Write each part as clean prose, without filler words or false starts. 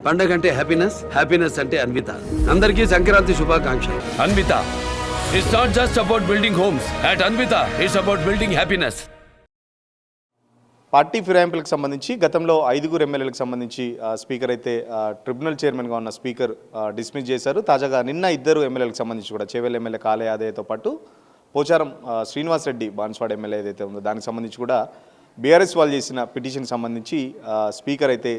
పండగ అంటే happiness, happiness అంటే అన్విత. అందరికీ సంక్రాంతి శుభాకాంక్షలు. Anvitha, it's not just about building homes. At Anvitha it's about building happiness. Party ఫిరాయింపులకు సంబంధించి గతంలో 5 ఎమ్మెల్యేలకు సంబంధించి స్పీకర్ అయితే ట్రిబ్యునల్ చైర్మన్గా ఉన్న స్పీకర్ డిస్మిస్ చేశారు. తాజాగా నిన్న 2 ఎమ్మెల్యేలకు సంబంధించి కూడా చేవెల్ ఎమ్మెల్యే కాళే యాదయ్యతో పాటు పోచారం శ్రీనివాస్ రెడ్డి బాన్స్వాడ ఎమ్మెల్యే ఏదైతే ఉందో దానికి సంబంధించి కూడా బీఆర్ఎస్ వాళ్ళు చేసిన పిటిషన్ సంబంధించి స్పీకర్ అయితే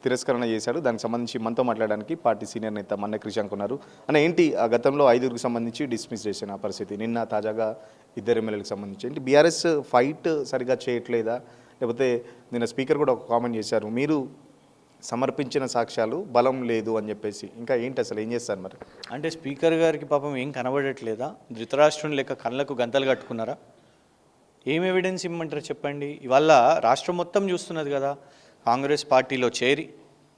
తిరస్కరణ చేశాడు. దానికి సంబంధించి మనతో మాట్లాడడానికి పార్టీ సీనియర్ నేత మన్నె క్రిషాంక్ ఉన్నారు. అని ఏంటి గతంలో 5కి సంబంధించి డిస్మిస్ చేసిన పరిస్థితి, నిన్న తాజాగా 2 ఎమ్మెల్యేలకు సంబంధించి ఏంటి బీఆర్ఎస్ ఫైట్ సరిగా చేయట్లేదా, లేకపోతే నిన్న స్పీకర్ కూడా ఒక కామెంట్ చేశారు, మీరు సమర్పించిన సాక్ష్యాలు బలం లేదు అని చెప్పేసి, ఇంకా ఏంటి అసలు ఏం చేస్తారు మరి? అంటే స్పీకర్ గారికి పాపం ఏం కనబడట్లేదా? ధృతరాష్ట్రుని లెక్క కళ్ళకు గంతలు కట్టుకున్నారా? ఏం ఎవిడెన్స్ ఇమ్మంటారు చెప్పండి? ఇవాళ రాష్ట్రం మొత్తం చూస్తున్నది కదా, కాంగ్రెస్ పార్టీలో చేరి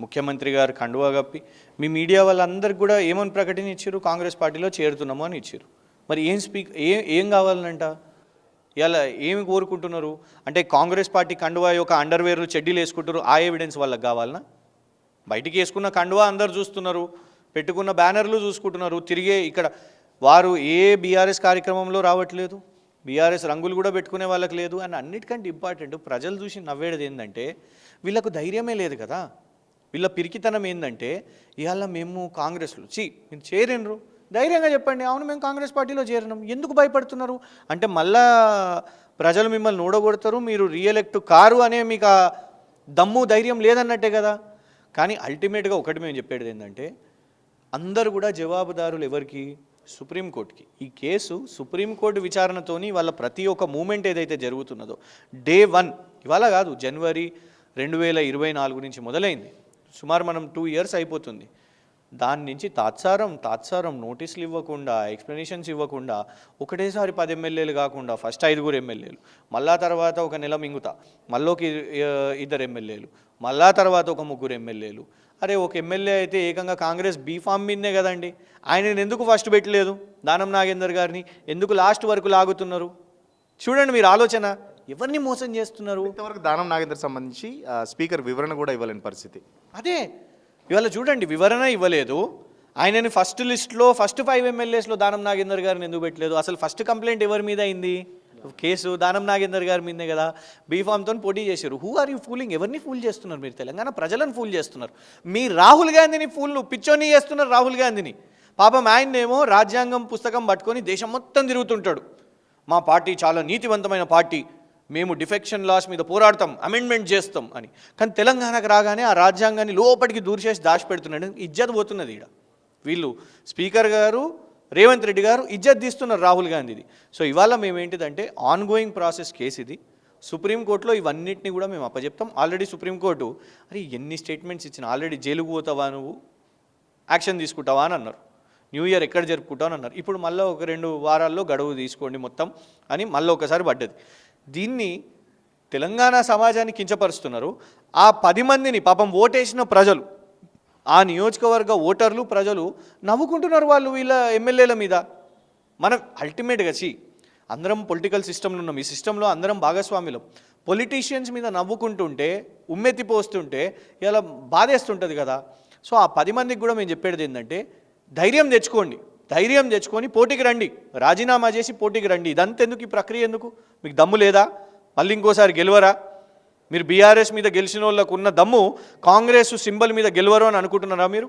ముఖ్యమంత్రి గారు కండువా కప్పి మీ మీడియా వాళ్ళందరికీ కూడా ఏమని ప్రకటన ఇచ్చారు? కాంగ్రెస్ పార్టీలో చేరుతున్నాము అని ఇచ్చారు. మరి ఏం కావాలనంట? ఇలా ఏమి కోరుకుంటున్నారు? అంటే కాంగ్రెస్ పార్టీ కండువా యొక్క అండర్వేర్లు చెడ్డీలు వేసుకుంటారు, ఆ ఎవిడెన్స్ వాళ్ళకి కావాలనా? బయటికి వేసుకున్న కండువా అందరు చూస్తున్నారు, పెట్టుకున్న బ్యానర్లు చూసుకుంటున్నారు, తిరిగే ఇక్కడ వారు ఏ బీఆర్ఎస్ కార్యక్రమంలో రావట్లేదు, బీఆర్ఎస్ రంగులు కూడా పెట్టుకునే వాళ్ళకి లేదు. అని అన్నిటికంటే ఇంపార్టెంట్ ప్రజలు చూసి నవ్వేది ఏంటంటే వీళ్ళకు ధైర్యమే లేదు కదా. వీళ్ళ పిరికితనం ఏంటంటే ఇవాళ మేము కాంగ్రెస్లో మీరు చేరినరు, ధైర్యంగా చెప్పండి, అవును మేము కాంగ్రెస్ పార్టీలో చేరినాం, ఎందుకు భయపడుతున్నారు అంటే మళ్ళా ప్రజలు మిమ్మల్ని ఓడగొడతారు, మీరు రీఎలెక్ట్ కారు అనే మీకు దమ్ము ధైర్యం లేదన్నట్టే కదా. కానీ అల్టిమేట్గా ఒకటి మేము చెప్పేది ఏంటంటే అందరూ కూడా జవాబుదారులు ఎవరికి? సుప్రీంకోర్టుకి. ఈ కేసు సుప్రీంకోర్టు విచారణతోని వాళ్ళ ప్రతి ఒక్క మూమెంట్ ఏదైతే జరుగుతున్నదో డే 1 ఇవాళ కాదు, జనవరి 2024 నుంచి మొదలైంది. సుమారు మనం 2 ఇయర్స్ అయిపోతుంది. దాని నుంచి తాత్సారం నోటీసులు ఇవ్వకుండా, ఎక్స్ప్లెనేషన్స్ ఇవ్వకుండా ఒకటేసారి 10 ఎమ్మెల్యేలు కాకుండా ఫస్ట్ 5 ఎమ్మెల్యేలు, మళ్ళా తర్వాత ఒక నెల మింగుతా మళ్ళీ 2 ఎమ్మెల్యేలు, మళ్ళా తర్వాత ఒక 3 ఎమ్మెల్యేలు. అరే ఒక ఎమ్మెల్యే అయితే ఏకంగా కాంగ్రెస్ బీఫామ్ మీదనే కదండి, ఆయనను ఎందుకు ఫస్ట్ పెట్టలేదు? దానం నాగేందర్ గారిని ఎందుకు లాస్ట్ వరకు లాగుతున్నారు? చూడండి మీరు ఆలోచన, ఎవరిని మోసం చేస్తున్నారు? ఇంతవరకు దానం నాగేందర్ సంబంధించి స్పీకర్ వివరణ కూడా ఇవ్వలేని పరిస్థితి. అదే ఇవాళ చూడండి, వివరణ ఇవ్వలేదు. ఆయనని ఫస్ట్ లిస్ట్లో ఫస్ట్ 5 ఎమ్మెల్యేస్లో దానం నాగేందర్ గారిని ఎందుకు పెట్టలేదు? అసలు ఫస్ట్ కంప్లైంట్ ఎవరి మీద అయింది? కేసు దానం నాగేందర్ గారి మీదే కదా. బీఫామ్తో పోటీ చేశారు. Who are you fooling? ఎవరిని ఫూల్ చేస్తున్నారు మీరు? తెలంగాణ ప్రజలను ఫూల్ చేస్తున్నారు. మీ రాహుల్ గాంధీని పిచ్చోని చేస్తున్నారు. రాహుల్ గాంధీని పాపం ఆయన్నేమో రాజ్యాంగం పుస్తకం పట్టుకొని దేశం మొత్తం తిరుగుతుంటాడు. మా పార్టీ చాలా నీతివంతమైన పార్టీ, మేము డిఫెక్షన్ లాస్ మీద పోరాడతాం, అమెండ్మెంట్ చేస్తాం అని. కానీ తెలంగాణకు రాగానే ఆ రాజ్యాంగాన్ని లోపలికి దూర్చేసి దాచిపెడుతున్నాడు. ఇజ్జత్ పోతున్నది ఈడ. వీళ్ళు స్పీకర్ గారు రేవంత్ రెడ్డి గారు ఇజ్జత్ తీస్తున్నారు రాహుల్ గాంధీది. సో ఇవాళ మేము ఏంటిదంటే ఆన్గోయింగ్ ప్రాసెస్ కేసు ఇది. సుప్రీంకోర్టులో ఇవన్నిటిని కూడా మేము అప్పచెప్తాం. ఆల్రెడీ సుప్రీంకోర్టు అరే ఎన్ని స్టేట్మెంట్స్ ఇచ్చిన, ఆల్రెడీ జైలుకు పోతావా నువ్వు, యాక్షన్ తీసుకుంటావా అని అన్నారు. న్యూ ఇయర్ ఎక్కడ జరుపుకుంటావు అని అన్నారు. ఇప్పుడు మళ్ళీ ఒక 2 వారాల్లో గడువు తీసుకోండి మొత్తం అని మళ్ళీ ఒకసారి పడ్డది. దీన్ని తెలంగాణ సమాజాన్ని కించపరుస్తున్నారు. ఆ 10 మందిని పాపం ఓటేసిన ప్రజలు, ఆ నియోజకవర్గ ఓటర్లు ప్రజలు నవ్వుకుంటున్నారు వాళ్ళు వీళ్ళ ఎమ్మెల్యేల మీద. మనం అల్టిమేట్గా అందరం పొలిటికల్ సిస్టంలో ఉన్నాం, ఈ సిస్టంలో అందరం భాగస్వాములం. పొలిటీషియన్స్ మీద నవ్వుకుంటుంటే ఉమ్మెత్తిపోస్తుంటే ఇలా బాధేస్తుంటుంది కదా. సో ఆ 10 మందికి కూడా మేము చెప్పేది ఏంటంటే ధైర్యం తెచ్చుకోండి, ధైర్యం తెచ్చుకొని పోటీకి రండి, రాజీనామా చేసి పోటీకి రండి. ఇదంతా ఎందుకు? ఈ ప్రక్రియ ఎందుకు? మీకు దమ్ము లేదా? మళ్ళీ ఇంకోసారి గెలవరా? మీరు బీఆర్ఎస్ మీద గెలిచిన వాళ్ళకు ఉన్న దమ్ము కాంగ్రెస్ సింబల్ మీద గెలవరు అని అనుకుంటున్నారా మీరు?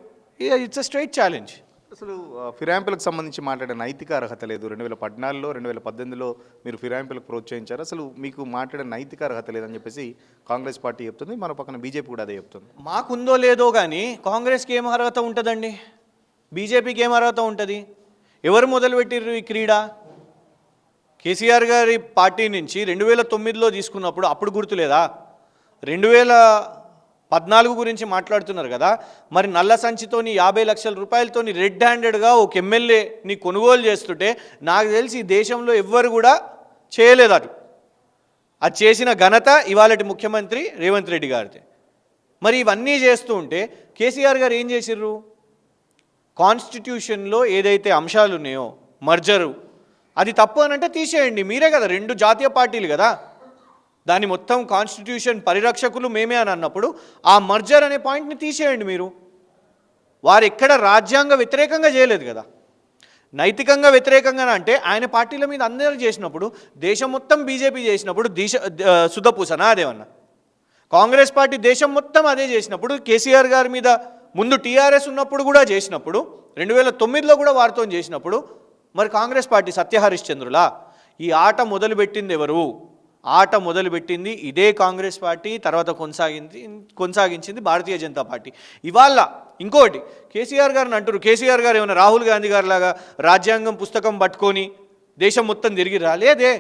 It's a straight challenge. అసలు ఫిరాయింపులకు సంబంధించి మాట్లాడే నైతిక అర్హత లేదు. 2014లో 2018లో మీరు ఫిరాయింపులకు ప్రోత్సహించారు. అసలు మీకు మాట్లాడే నైతిక అర్హత లేదని చెప్పేసి కాంగ్రెస్ పార్టీ చెప్తుంది, మరో పక్కన బీజేపీ కూడా అదే చెప్తుంది. మాకుందో లేదో కానీ కాంగ్రెస్కి ఏం అర్హత ఉంటుందండి? బీజేపీకి ఏం అర్హత ఉంటుంది? ఎవరు మొదలుపెట్టిర్రు ఈ క్రీడ? కేసీఆర్ గారి పార్టీ నుంచి 2009లో తీసుకున్నప్పుడు అప్పుడు గుర్తులేదా? 2014 గురించి మాట్లాడుతున్నారు కదా. మరి నల్ల సంచితోని 50 లక్షల రూపాయలతోని రెడ్ హ్యాండెడ్గా ఒక ఎమ్మెల్యేని కొనుగోలు చేస్తుంటే నాకు తెలిసి ఈ దేశంలో ఎవ్వరు కూడా చేయలేదు. అది చేసిన ఘనత ఇవాళటి ముఖ్యమంత్రి రేవంత్ రెడ్డి గారిది. మరి ఇవన్నీ చేస్తూ ఉంటే కేసీఆర్ గారు ఏం చేసిర్రు? కాన్స్టిట్యూషన్లో ఏదైతే అంశాలు ఉన్నాయో మర్జరు, అది తప్పు అని అంటే తీసేయండి. మీరే కదా, 2 జాతీయ పార్టీలు కదా, దాని మొత్తం కాన్స్టిట్యూషన్ పరిరక్షకులు మేమే అని అన్నప్పుడు ఆ మర్జర్ అనే పాయింట్ని తీసేయండి మీరు. వారు ఎక్కడ రాజ్యాంగ వ్యతిరేకంగా చేయలేదు కదా. నైతికంగా వ్యతిరేకంగా అంటే ఆయన పార్టీల మీద అందరూ చేసినప్పుడు, దేశం మొత్తం బీజేపీ చేసినప్పుడు సుధపూసనా అదేమన్నా? కాంగ్రెస్ పార్టీ దేశం మొత్తం అదే చేసినప్పుడు, కేసీఆర్ గారి మీద ముందు టీఆర్ఎస్ ఉన్నప్పుడు కూడా చేసినప్పుడు, 2009లో కూడా వారితో చేసినప్పుడు, మరి కాంగ్రెస్ పార్టీ సత్యహరిశ్చంద్రులా? ఈ ఆట మొదలుపెట్టింది ఎవరు? ఆట మొదలుపెట్టింది ఇదే కాంగ్రెస్ పార్టీ, తర్వాత కొనసాగించింది భారతీయ జనతా పార్టీ. ఇవాళ ఇంకోటి కేసీఆర్ గారిని అంటారు, కేసీఆర్ గారు ఏమైనా రాహుల్ గాంధీ గారి లాగా రాజ్యాంగం పుస్తకం పట్టుకొని దేశం మొత్తం తిరిగి రాలేదే.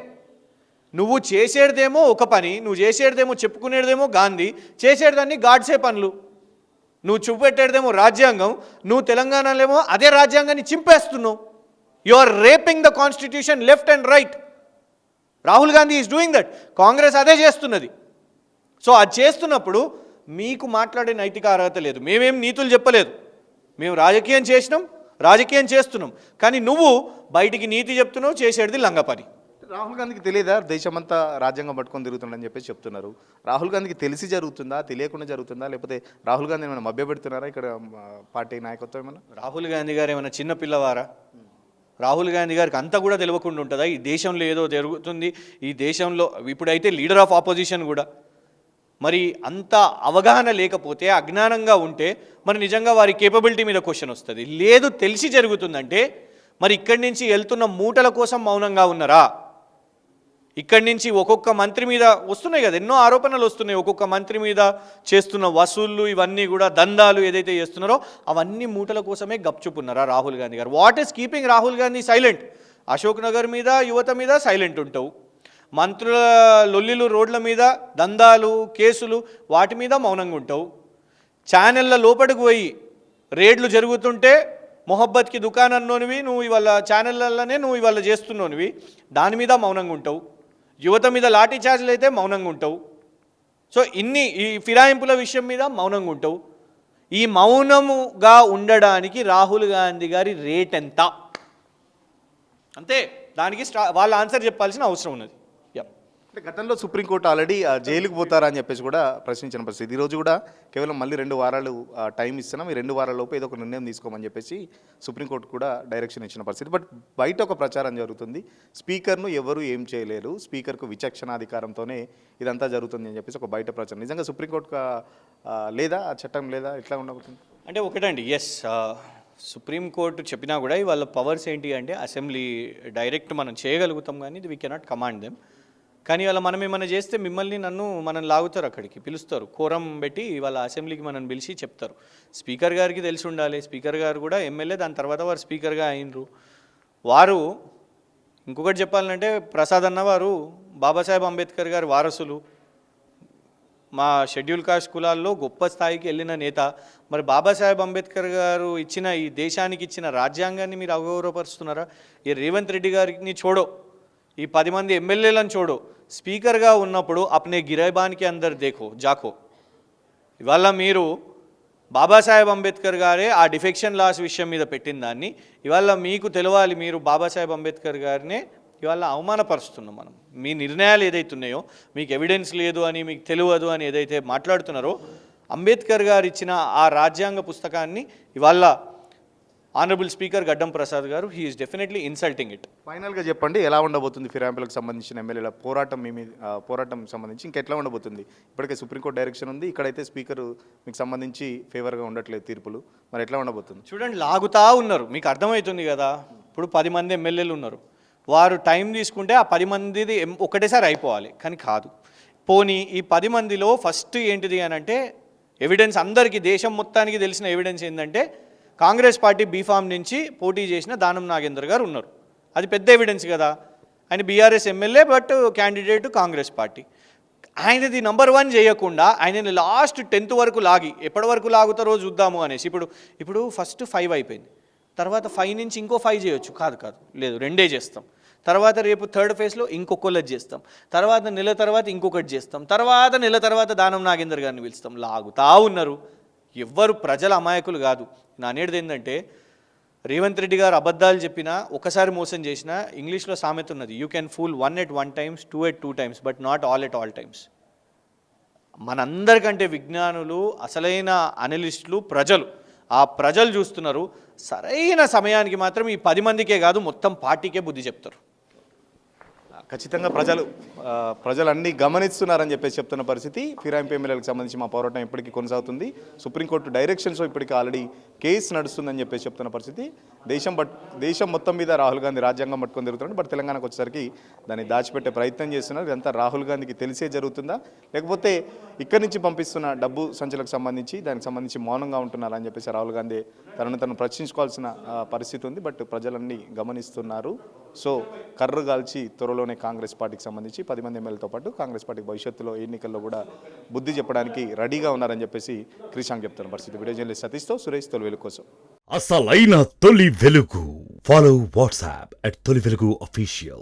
నువ్వు చేసేదేమో ఒక పని, నువ్వు చేసేదేమో చెప్పుకునేదేమో గాంధీ, చేసేదాన్ని గాడ్సే పనులు. నువ్వు చూపెట్టేదేమో రాజ్యాంగం, నువ్వు తెలంగాణలో ఏమో అదే రాజ్యాంగాన్ని చింపేస్తున్నావు. You are raping the constitution left and right. Rahul Gandhi is doing that. Congress అదే చేస్తున్నది. సో అది చేస్తున్నప్పుడు మీకు మాట్లాడే నైతిక అర్హత లేదు. మేమేం నీతులు చెప్పలేదు, మేము రాజకీయం చేసినాం, రాజకీయం చేస్తున్నాం. కానీ నువ్వు బయటికి నీతి చెప్తున్నావు, చేసేది లంగ పని. రాహుల్ గాంధీకి తెలియదా దేశమంతా రాజ్యాంగం పట్టుకొని తిరుగుతుందని చెప్పేసి చెప్తున్నారు. రాహుల్ గాంధీకి తెలిసి జరుగుతుందా, తెలియకుండా జరుగుతుందా, లేకపోతే రాహుల్ గాంధీ ఏమైనా మభ్యపెడుతున్నారా ఇక్కడ పార్టీ నాయకత్వం ఏమైనా? రాహుల్ గాంధీ గారు ఏమైనా చిన్న పిల్లవారా? రాహుల్ గాంధీ గారికి అంతా కూడా తెలియకుండా ఉంటుందా? ఈ దేశంలో ఏదో జరుగుతుంది, ఈ దేశంలో ఇప్పుడైతే లీడర్ ఆఫ్ ఆపోజిషన్ కూడా. మరి అంత అవగాహన లేకపోతే, అజ్ఞానంగా ఉంటే మరి నిజంగా వారి కేపబిలిటీ మీద క్వశ్చన్ వస్తుంది. లేదు తెలిసి జరుగుతుందంటే మరి ఇక్కడి నుంచి వెళ్తున్న మూటల కోసం మౌనంగా ఉన్నారా? ఇక్కడి నుంచి ఒక్కొక్క మంత్రి మీద వస్తున్నాయి కదా, ఎన్నో ఆరోపణలు వస్తున్నాయి. ఒక్కొక్క మంత్రి మీద చేస్తున్న వసూళ్ళు, ఇవన్నీ కూడా దందాలు ఏదైతే చేస్తున్నారో అవన్నీ మూటల కోసమే గప్చుపున్నారా రాహుల్ గాంధీ గారు? What is keeping Rahul Gandhi silent? Ashok Nagar మీద, యువత మీద సైలెంట్ ఉంటావు. మంత్రుల లొల్లిలు, రోడ్ల మీద దందాలు, కేసులు, వాటి మీద మౌనంగా ఉంటావు. ఛానళ్ళ లోపలికి పోయి రేడ్లు జరుగుతుంటే మొహబ్బత్కి దుకాణంలోనివి నువ్వు ఇవాళ ఛానళ్ళనే నువ్వు ఇవాళ చేస్తున్నోనివి, దాని మీద మౌనంగా ఉంటావు. యువత మీద లాఠీ చార్జ్లు అయితే మౌనంగా ఉంటావు. సో ఈ ఫిరాయింపుల విషయం మీద మౌనంగా ఉంటావు. ఈ మౌనముగా ఉండడానికి రాహుల్ గాంధీ గారి రేట్ ఎంత? అంతే, దానికి వాళ్ళు ఆన్సర్ చెప్పాల్సిన అవసరం ఉన్నది. అంటే గతంలో సుప్రీంకోర్టు ఆల్రెడీ జైలుకు పోతారా అని చెప్పేసి కూడా ప్రశ్నించిన పరిస్థితి. ఈరోజు కూడా కేవలం మళ్ళీ 2 వారాలు టైం ఇస్తున్నాం, ఈ 2 వారాల లోపు ఏదో ఒక నిర్ణయం తీసుకోమని చెప్పేసి సుప్రీంకోర్టు కూడా డైరెక్షన్ ఇచ్చిన పరిస్థితి. బట్ బయట ఒక ప్రచారం జరుగుతుంది, స్పీకర్ను ఎవరు ఏం చేయలేరు, స్పీకర్కు విచక్షణాధికారంతోనే ఇదంతా జరుగుతుంది అని చెప్పేసి ఒక బయట ప్రచారం. నిజంగా సుప్రీంకోర్టు లేదా ఆ చట్టం లేదా, ఎట్లా ఉండబోతుంది? అంటే ఒకటండి, ఎస్, సుప్రీంకోర్టు చెప్పినా కూడా వాళ్ళ పవర్స్ ఏంటి అంటే అసెంబ్లీ డైరెక్ట్ మనం చేయగలుగుతాం, కానీ వీ కెనాట్ కమాండ్ దెమ్. కానీ వాళ్ళ మనం ఏమైనా చేస్తే మనం లాగుతారు, అక్కడికి పిలుస్తారు, కోరం పెట్టి వాళ్ళ అసెంబ్లీకి మనం పిలిచి చెప్తారు. స్పీకర్ గారికి తెలిసి ఉండాలి. స్పీకర్ గారు కూడా ఎమ్మెల్యే, దాని తర్వాత వారు స్పీకర్గా అయినరు. వారు ఇంకొకటి చెప్పాలంటే ప్రసాద్ అన్న వారు బాబాసాహెబ్ అంబేద్కర్ గారి వారసులు, మా షెడ్యూల్ కాస్ట్ కులాల్లో గొప్ప స్థాయికి వెళ్ళిన నేత. మరి బాబాసాహెబ్ అంబేద్కర్ గారు ఇచ్చిన ఈ దేశానికి ఇచ్చిన రాజ్యాంగాన్ని మీరు అగౌరవపరుస్తున్నారా? ఈ రేవంత్ రెడ్డి గారిని చూడో, ఈ 10 మంది ఎమ్మెల్యేలను చూడు, స్పీకర్గా ఉన్నప్పుడు అప్నే గిరైబాన్కి అందరు జాకో. ఇవాళ మీరు బాబాసాహెబ్ అంబేద్కర్ గారే ఆ డిఫెక్షన్ లాస్ విషయం మీద పెట్టిన దాన్ని ఇవాళ మీకు తెలవాలి, మీరు బాబాసాహెబ్ అంబేద్కర్ గారినే ఇవాళ అవమానపరుస్తున్నాం మనం. మీ నిర్ణయాలు ఏదైతే ఉన్నాయో, మీకు ఎవిడెన్స్ లేదు అని, మీకు తెలియదు అని ఏదైతే మాట్లాడుతున్నారో, అంబేద్కర్ గారు ఇచ్చిన ఆ రాజ్యాంగ పుస్తకాన్ని ఇవాళ ఆనరబుల్ స్పీకర్ గడ్డం ప్రసాద్ గారు he is definitely insulting it. ఫైనల్గా చెప్పండి, ఎలా ఉండబోతుంది ఫిరాయింపులకు సంబంధించిన ఎమ్మెల్యేల పోరాటం సంబంధించి ఇంకెట్లా ఉండబోతుంది? ఇప్పటికే సుప్రీంకోర్టు డైరెక్షన్ ఉంది, ఇక్కడైతే స్పీకర్ మీకు సంబంధించి ఫేవర్గా ఉండట్లేదు తీర్పులు, మరి ఎట్లా ఉండబోతుంది? చూడండి, లాగుతా ఉన్నారు, మీకు అర్థమవుతుంది కదా. ఇప్పుడు 10 మంది ఎమ్మెల్యేలు ఉన్నారు, వారు టైం తీసుకుంటే ఆ 10 మందిది ఒకటేసారి అయిపోవాలి, కానీ కాదు. పోనీ ఈ 10 మందిలో ఫస్ట్ ఏంటిది అని అంటే ఎవిడెన్స్, అందరికీ దేశం మొత్తానికి తెలిసిన ఎవిడెన్స్ ఏంటంటే కాంగ్రెస్ పార్టీ బీఫామ్ నుంచి పోటీ చేసిన దానం నాగేందర్ గారు ఉన్నారు. అది పెద్ద ఎవిడెన్స్ కదా. ఆయన BRS MLA, but candidate Congress party. ఆయనది నెంబర్ 1 చేయకుండా ఆయనని లాస్ట్ 10th వరకు లాగి, ఎప్పటి వరకు లాగుతారో చూద్దాము అనేసి. ఇప్పుడు ఫస్ట్ 5 అయిపోయింది, తర్వాత 5 నుంచి ఇంకో 5 చేయొచ్చు. కాదు లేదు, 2 చేస్తాం. తర్వాత రేపు 3rd ఫేజ్లో ఇంకొకళ్ళది చేస్తాం, తర్వాత నెల తర్వాత ఇంకొకటి చేస్తాం, తర్వాత నెల తర్వాత దానం నాగేందర్ గారిని పిలుస్తాం. లాగుతా ఉన్నారు. ఎవ్వరు ప్రజల అమాయకులు కాదు. నా అనేది ఏంటంటే, రేవంత్ రెడ్డి గారు అబద్ధాలు చెప్పినా, ఒకసారి మోసం చేసినా, ఇంగ్లీష్లో సామెత ఉన్నది, you can pool 1 at 1 times, 2 at 2 times, but not all at all times. మనందరికంటే విజ్ఞానులు, అసలైన అనలిస్టులు ప్రజలు. ఆ ఆ ప్రజలు చూస్తున్నారు. సరైన సమయానికి మాత్రం ఈ 10 మందికే కాదు మొత్తం పార్టీకే బుద్ధి చెప్తారు. ఖచ్చితంగా ప్రజలు అన్ని గమనిస్తున్నారని చెప్పేసి చెప్తున్న పరిస్థితి. ఫిరాయింపు ఎమ్మెల్యేలకు సంబంధించి మా పోరాటం ఇప్పటికీ కొనసాగుతుంది. సుప్రీంకోర్టు డైరెక్షన్స్ ఇప్పటికీ ఆల్రెడీ కేసు నడుస్తుందని చెప్పేసి చెప్తున్న పరిస్థితి. దేశం మొత్తం మీద రాహుల్ గాంధీ రాజ్యాంగం పట్టుకొని తిరుగుతున్నాడు. బట్ తెలంగాణకు వచ్చేసరికి దాన్ని దాచిపెట్టే ప్రయత్నం చేస్తున్నారు. ఇదంతా రాహుల్ గాంధీకి తెలిసే జరుగుతుందా, లేకపోతే ఇక్కడి నుంచి పంపిస్తున్న డబ్బు సంచులకు సంబంధించి దానికి సంబంధించి మౌనంగా ఉంటున్నారా అని చెప్పేసి రాహుల్ గాంధీ తను ప్రశ్నించుకోవాల్సిన పరిస్థితి ఉంది. బట్ ప్రజలన్నీ గమనిస్తున్నారు. సో కర్రు కాల్చి త్వరలోనే కాంగ్రెస్ పార్టీకి సంబంధించి 10 మంది ఎమ్మెల్యేలతో పాటు కాంగ్రెస్ పార్టీ భవిష్యత్తులో ఎన్నికల్లో కూడా బుద్ధి చెప్పడానికి రెడీగా ఉన్నారని చెప్పేసి క్రిషాంక్ చెప్తున్న పరిస్థితి. వీడియో జర్నలిస్ట్ సతీష్తో సురేష్, తొలి వెలుగు కోసం. అసలైన తొలి వెలుగు. ఫాలో వాట్సాప్ @తొలి వెలుగు అఫీషియల్.